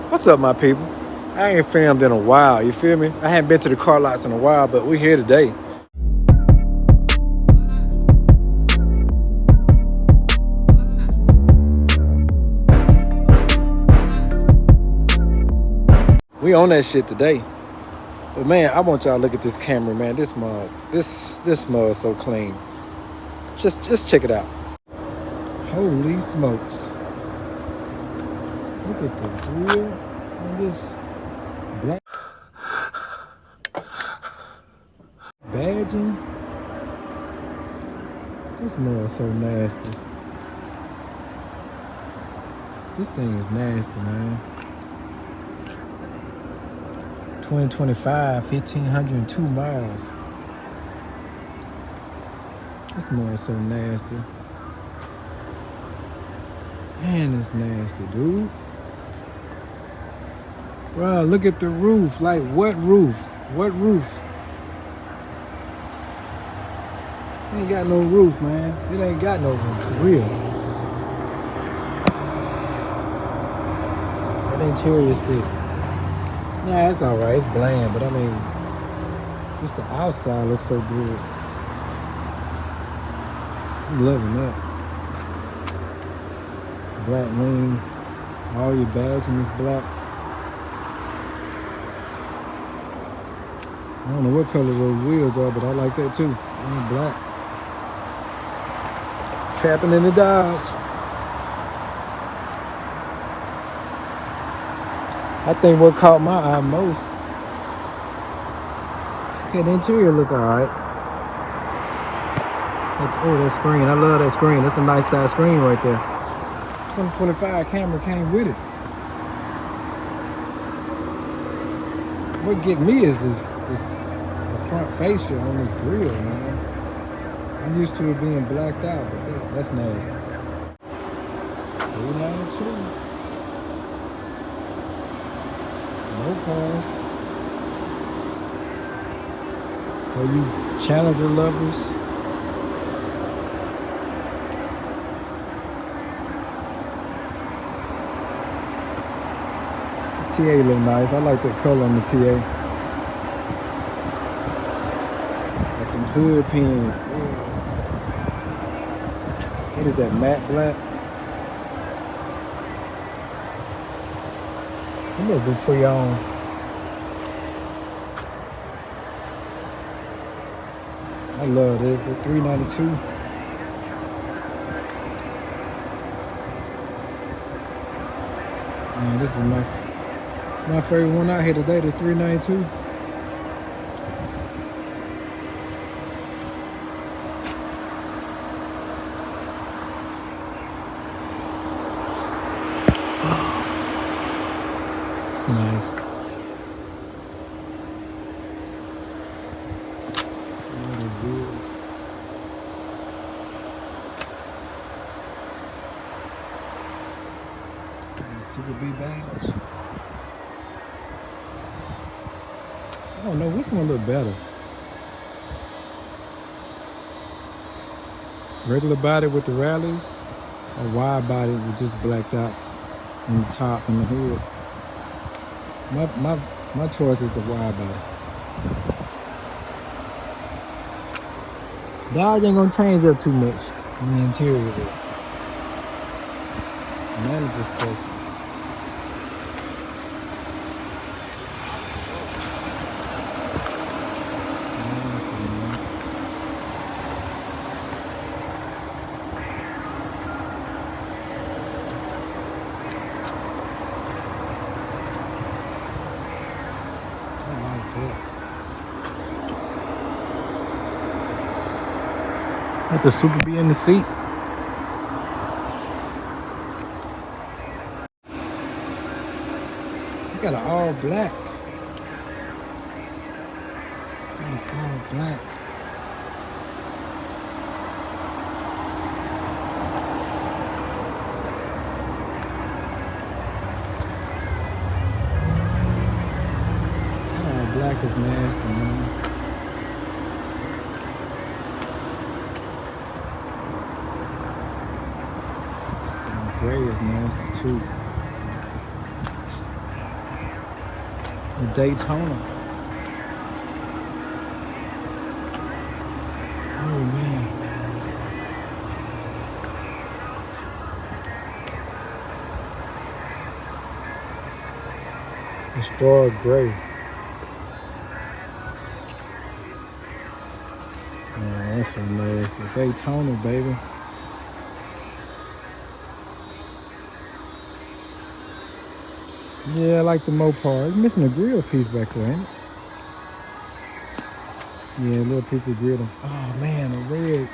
What's up, my people? I ain't filmed in a while, you feel me? I haven't been to the car lots in a while, but we here today. We on that shit today. But man, I want y'all to look at this Camry, man. This mug. This mug is so clean. Just check it out. Holy smokes. Look at the grill on this black badging. This mug is so nasty. This thing is nasty, man. 2025, 1,502 miles. This mug is so nasty. Man, it's nasty, dude. Bro, look at the roof. Like, what roof? What roof? Ain't got no roof, man. It ain't got no roof, for real. That interior is sick. Nah, it's alright. It's bland, but I mean, just the outside looks so good. I'm loving that. Black wing. All your badging is black. I don't know what color those wheels are, but I like that too. They're black. Trapping in the Dodge. I think what caught my eye most. Okay, the interior look alright. Oh, that screen. I love that screen. That's a nice size screen right there. 2025 Camry came with it. What get me is the front fascia on this grill, man. I'm used to it being blacked out, but that's nasty. 392. No cars. For you Challenger lovers. The TA look nice. I like that color on the TA. Got some hood pins. What is that, matte black? A little bit pre-owned. I love this, the 392. Man, this is my favorite one out here today, the 392. It's nice. Super B badge. I don't know which one look better. Regular body with the rallies, or wide body with just blacked out in the top and the hood. My choice is the wide body. Dodge ain't gonna change up too much in the interior of it. Manager's special. Let the Super be in the seat. You got an all black. Got an all black. All black is nasty, man. Gray is nasty too. The Daytona. Oh man. The straw gray. Man, that's so nasty. Daytona, baby. Yeah, I like the Mopar. It's missing a grill piece back there, ain't it? Yeah, a little piece of grill. Oh man, the red.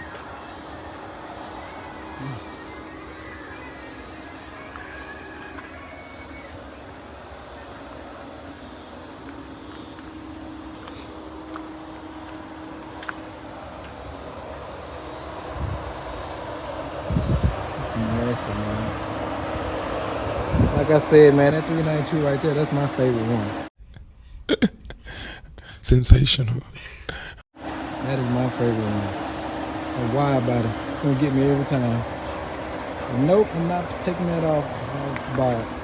That's nasty, man. Like I said, man, that 392 right there, that's my favorite one. Sensational. That is my favorite one. A wide body. It's gonna get me every time. And nope, I'm not taking that off. I'll just buy it.